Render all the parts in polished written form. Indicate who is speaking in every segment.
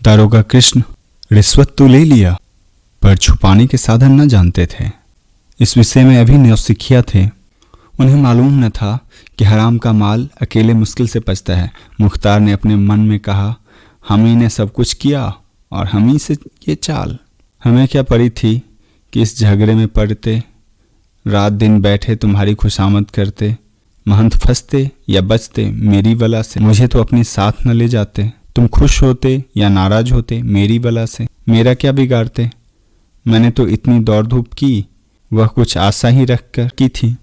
Speaker 1: दारोगा कृष्ण रिश्वत तो ले लिया, पर छुपाने के साधन न जानते थे। इस विषय में अभी नौसिखिया थे। उन्हें मालूम न था कि हराम का माल अकेले मुश्किल से पचता है। मुख्तार ने अपने मन में कहा, हम ही ने सब कुछ किया और हम ही से ये चाल। हमें क्या पड़ी थी कि इस झगड़े में पड़ते, रात दिन बैठे तुम्हारी खुशामद करते। महंत फंसते या बचते मेरी बला से, मुझे तो अपने साथ न ले जाते। तुम खुश होते या नाराज होते मेरी बला से, मेरा क्या बिगाड़ते। मैंने तो इतनी दौड़ धूप की, वह कुछ आशा ही रख कर की थी।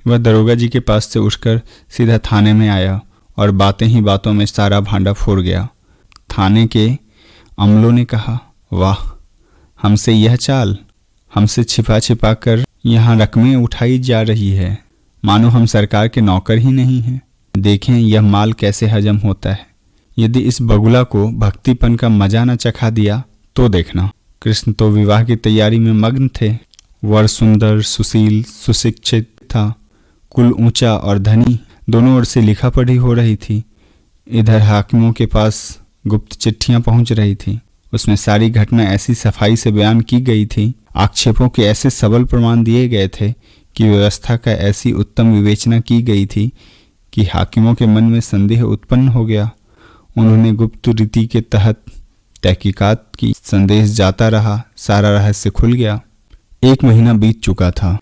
Speaker 1: वह दरोगा जी के पास से उठकर सीधा थाने में आया और बातें ही बातों में सारा भांडा फोड़ गया। थाने के अमलों ने कहा, वाह, हमसे यह चाल, हमसे छिपा छिपा कर यहाँ रकमें उठाई जा रही है, मानो हम सरकार के नौकर ही नहीं हैं। देखें यह माल कैसे हजम होता है। यदि इस बगुला को भक्तिपन का मजा न चखा दिया तो देखना। कृष्ण तो विवाह की तैयारी में मग्न थे। वर सुंदर, सुशील, सुशिक्षित था, कुल ऊंचा और धनी, दोनों ओर से लिखा पढ़ी हो रही थी। इधर हाकिमों के पास गुप्त चिट्ठियां पहुंच रही थी। उसमें सारी घटना ऐसी सफाई से बयान की गई थी, आक्षेपों के ऐसे सबल प्रमाण दिए गए थे कि व्यवस्था का ऐसी उत्तम विवेचना की गई थी कि हाकिमों के मन में संदेह उत्पन्न हो गया। उन्होंने गुप्त रीति के तहत तहकीकात की, संदेश जाता रहा, सारा रहस्य खुल गया। 1 महीना बीत चुका था।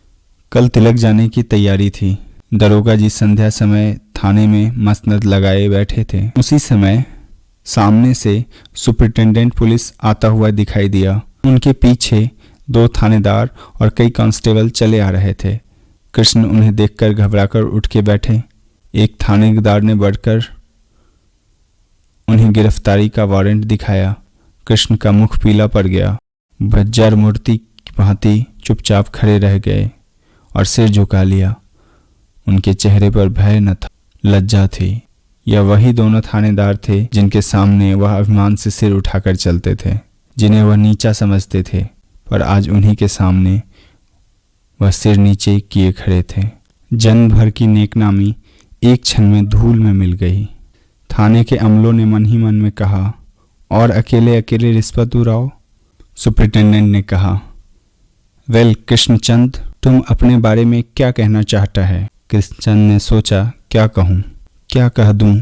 Speaker 1: कल तिलक जाने की तैयारी थी। दरोगा जी संध्या समय थाने में मसनद लगाए बैठे थे। उसी समय सामने से सुपरिटेंडेंट पुलिस आता हुआ दिखाई दिया। उनके पीछे 2 थानेदार और कई कांस्टेबल चले आ रहे थे। कृष्ण उन्हें देखकर घबराकर उठ के बैठे। एक थानेदार ने बढ़कर उन्हें गिरफ्तारी का वारंट दिखाया। कृष्ण का मुख पीला पड़ गया। बज्जर मूर्ति की भांति चुपचाप खड़े रह गए और सिर झुका लिया। उनके चेहरे पर भय न था, लज्जा थी। यह वही दोनों थानेदार थे जिनके सामने वह अभिमान से सिर उठाकर चलते थे, जिन्हें वह नीचा समझते थे, पर आज उन्हीं के सामने वह सिर नीचे किए खड़े थे। जन्म भर की नेकनामी एक क्षण में धूल में मिल गई। थाने के अमलों ने मन ही मन में कहा, और अकेले अकेले रिश्वत उड़ाओ। सुपरिटेंडेंट ने कहा, वेल कृष्णचंद, तुम अपने बारे में क्या कहना चाहता है। कृष्णचंद ने सोचा, क्या कहूँ, क्या कह दूं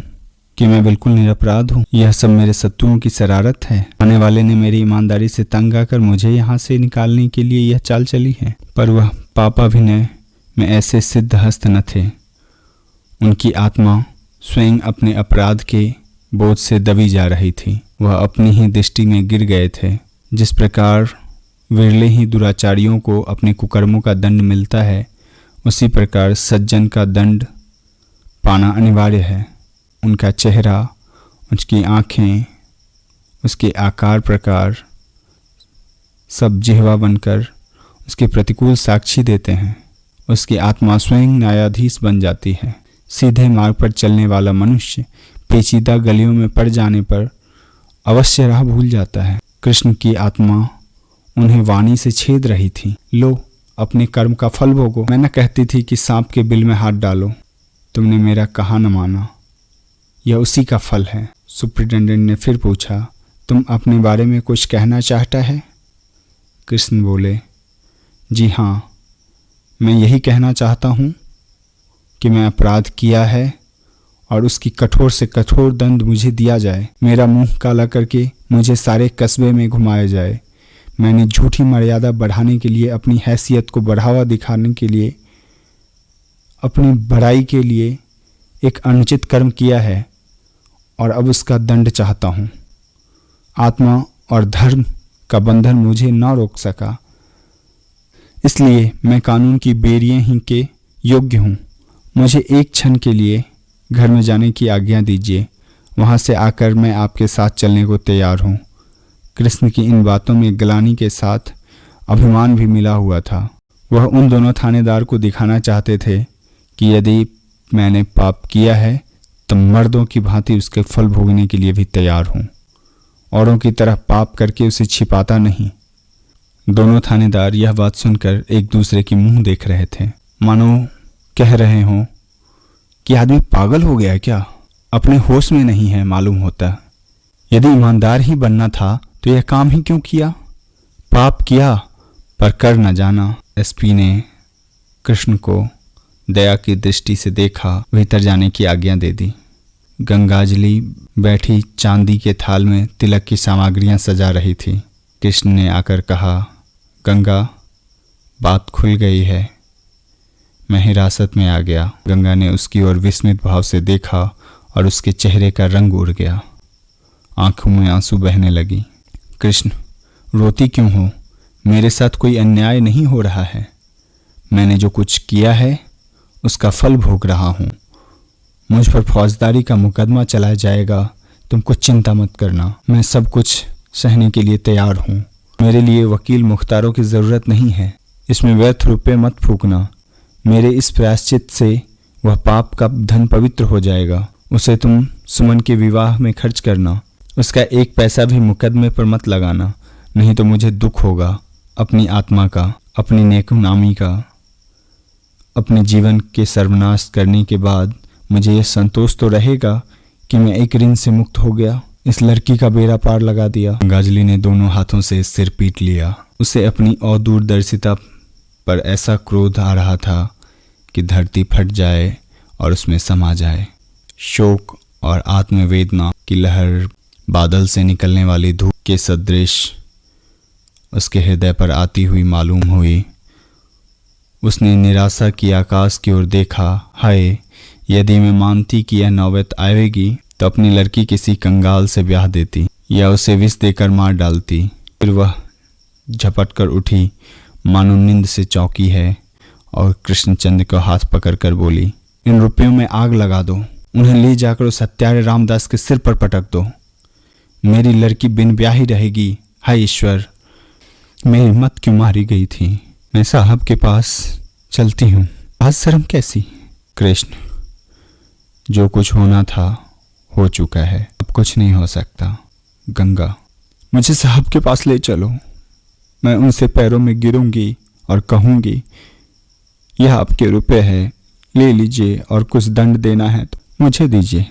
Speaker 1: कि मैं बिल्कुल निरपराध हूँ। यह सब मेरे शत्रुओं की शरारत है। आने वाले ने मेरी ईमानदारी से तंग आकर मुझे यहाँ से निकालने के लिए यह चाल चली है, पर वह पापाभिनय में ऐसे सिद्ध हस्त न थे। उनकी आत्मा स्वयं अपने अपराध के बोझ से दबी जा रही थी। वह अपनी ही दृष्टि में गिर गए थे। जिस प्रकार विरले ही दुराचारियों को अपने कुकर्मों का दंड मिलता है, उसी प्रकार सज्जन का दंड पाना अनिवार्य है। उनका चेहरा, उसकी आँखें, उसके आकार प्रकार सब जिह्वा बनकर उसके प्रतिकूल साक्षी देते हैं। उसकी आत्मा स्वयं न्यायाधीश बन जाती है। सीधे मार्ग पर चलने वाला मनुष्य पेचीदा गलियों में पड़ जाने पर अवश्य राह भूल जाता है। कृष्ण की आत्मा उन्हें वाणी से छेद रही थी। लो, अपने कर्म का फल भोगो। मैं न कहती थी कि सांप के बिल में हाथ डालो, तुमने मेरा कहा न माना। यह उसी का फल है। सुपरिटेंडेंट ने फिर पूछा, तुम अपने बारे में कुछ कहना चाहता है। कृष्ण बोले, जी हाँ, मैं यही कहना चाहता हूँ कि मैं अपराध किया है और उसकी कठोर से कठोर दंड मुझे दिया जाए। मेरा मुंह काला करके मुझे सारे कस्बे में घुमाया जाए। मैंने झूठी मर्यादा बढ़ाने के लिए, अपनी हैसियत को बढ़ावा दिखाने के लिए, अपनी बड़ाई के लिए एक अनुचित कर्म किया है और अब उसका दंड चाहता हूँ। आत्मा और धर्म का बंधन मुझे न रोक सका, इसलिए मैं कानून की बेरियां ही के योग्य हूँ। मुझे एक क्षण के लिए घर में जाने की आज्ञा दीजिए। वहाँ से आकर मैं आपके साथ चलने को तैयार हूँ। कृष्ण की इन बातों में ग्लानि के साथ अभिमान भी मिला हुआ था। वह उन दोनों थानेदार को दिखाना चाहते थे कि यदि मैंने पाप किया है तो मर्दों की भांति उसके फल भोगने के लिए भी तैयार हूँ। औरों की तरह पाप करके उसे छिपाता नहीं। दोनों थानेदार यह बात सुनकर एक दूसरे की मुंह देख रहे थे, मानो कह रहे हों कि आदमी पागल हो गया क्या, अपने होश में नहीं है मालूम होता। यदि ईमानदार ही बनना था तो यह काम ही क्यों किया? पाप किया पर कर न जाना। एसपी ने कृष्ण को दया की दृष्टि से देखा, भीतर जाने की आज्ञा दे दी। गंगाजली बैठी चांदी के थाल में तिलक की सामग्रियां सजा रही थी। कृष्ण ने आकर कहा, गंगा, बात खुल गई है, मैं हिरासत में आ गया। गंगा ने उसकी ओर विस्मित भाव से देखा और उसके चेहरे का रंग उड़ गया, आंखों में आंसू बहने लगी। कृष्ण, रोती क्यों हो? मेरे साथ कोई अन्याय नहीं हो रहा है। मैंने जो कुछ किया है उसका फल भोग रहा हूँ। मुझ पर फौजदारी का मुकदमा चलाया जाएगा, तुम कुछ चिंता मत करना। मैं सब कुछ सहने के लिए तैयार हूँ। मेरे लिए वकील मुख्तारों की ज़रूरत नहीं है। इसमें व्यर्थ रुपये मत फूकना। मेरे इस प्रायश्चित से वह पाप का धन पवित्र हो जाएगा। उसे तुम सुमन के विवाह में खर्च करना। उसका एक पैसा भी मुकदमे पर मत लगाना, नहीं तो मुझे दुख होगा, अपनी आत्मा का, अपनी नेकनामी का। अपने जीवन के सर्वनाश करने के बाद मुझे यह संतोष तो रहेगा कि मैं एक ऋण से मुक्त हो गया, इस लड़की का बेड़ा पार लगा दिया। गंगाजली ने दोनों हाथों से सिर पीट लिया। उसे अपनी अदूरदर्शिता पर ऐसा क्रोध आ रहा था कि धरती फट जाए और उसमें समा जाए। शोक और आत्मवेदना की लहर बादल से निकलने वाली धूप के सदृश उसके हृदय पर आती हुई मालूम हुई। उसने निराशा की आकाश की ओर देखा। हाय, यदि मैं मानती कि यह नौबत आएगी तो अपनी लड़की किसी कंगाल से ब्याह देती या उसे विष देकर मार डालती। फिर वह झपट कर उठी, मानो नींद से चौंकी है, और कृष्णचंद्र को हाथ पकड़कर बोली, इन रुपयों में आग लगा दो, उन्हें ले जाकर उस हत्यारे रामदास के सिर पर पटक दो। मेरी लड़की बिन ब्याही रहेगी। हाय ईश्वर, मेरी हिम्मत क्यों मारी गई थी? मैं साहब के पास चलती हूँ। आज शर्म कैसी? कृष्ण, जो कुछ होना था हो चुका है, अब कुछ नहीं हो सकता। गंगा, मुझे साहब के पास ले चलो। मैं उनसे पैरों में गिरूंगी और कहूंगी, यह आपके रुपए है, ले लीजिए, और कुछ दंड देना है तो मुझे दीजिए।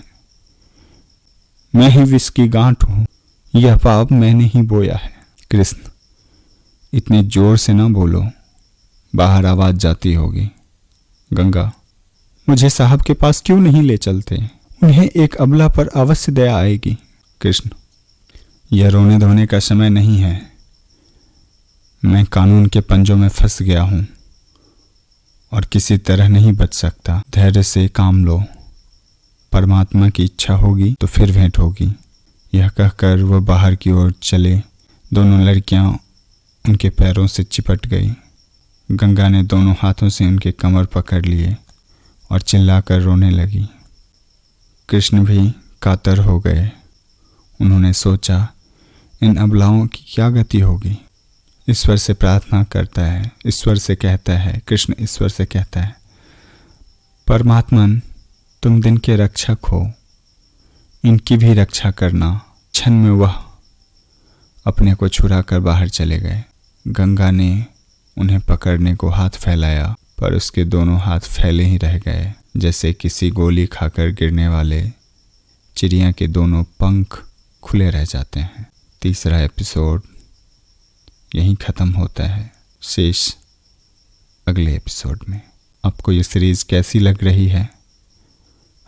Speaker 1: मैं ही विष की गांठ हूं, यह पाप मैंने ही बोया है। कृष्ण, इतने जोर से ना बोलो, बाहर आवाज जाती होगी। गंगा, मुझे साहब के पास क्यों नहीं ले चलते? उन्हें एक अबला पर अवश्य दया आएगी। कृष्ण, यह रोने धोने का समय नहीं है। मैं कानून के पंजों में फंस गया हूं और किसी तरह नहीं बच सकता। धैर्य से काम लो, परमात्मा की इच्छा होगी तो फिर भेंट होगी। यह कहकर वह बाहर की ओर चले। दोनों लड़कियां उनके पैरों से चिपट गई। गंगा ने दोनों हाथों से उनके कमर पकड़ लिए और चिल्लाकर रोने लगी। कृष्ण भी कातर हो गए। उन्होंने सोचा, इन अबलाओं की क्या गति होगी? ईश्वर से प्रार्थना करता है, ईश्वर से कहता है, कृष्ण ईश्वर से कहता है, परमात्मन, तुम दिन के रक्षक हो, इनकी भी रक्षा करना। क्षण में वह अपने को छुड़ाकर बाहर चले गए। गंगा ने उन्हें पकड़ने को हाथ फैलाया, पर उसके दोनों हाथ फैले ही रह गए, जैसे किसी गोली खाकर गिरने वाले चिड़िया के दोनों पंख खुले रह जाते हैं। तीसरा एपिसोड यहीं ख़त्म होता है। शेष अगले एपिसोड में। आपको ये सीरीज़ कैसी लग रही है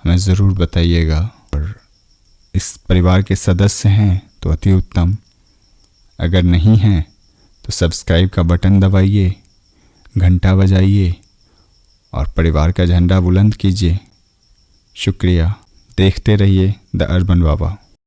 Speaker 1: हमें ज़रूर बताइएगा, और इस परिवार के सदस्य हैं तो अति उत्तम, अगर नहीं हैं तो सब्सक्राइब का बटन दबाइए, घंटा बजाइए और परिवार का झंडा बुलंद कीजिए। शुक्रिया। देखते रहिए द अर्बन बाबा।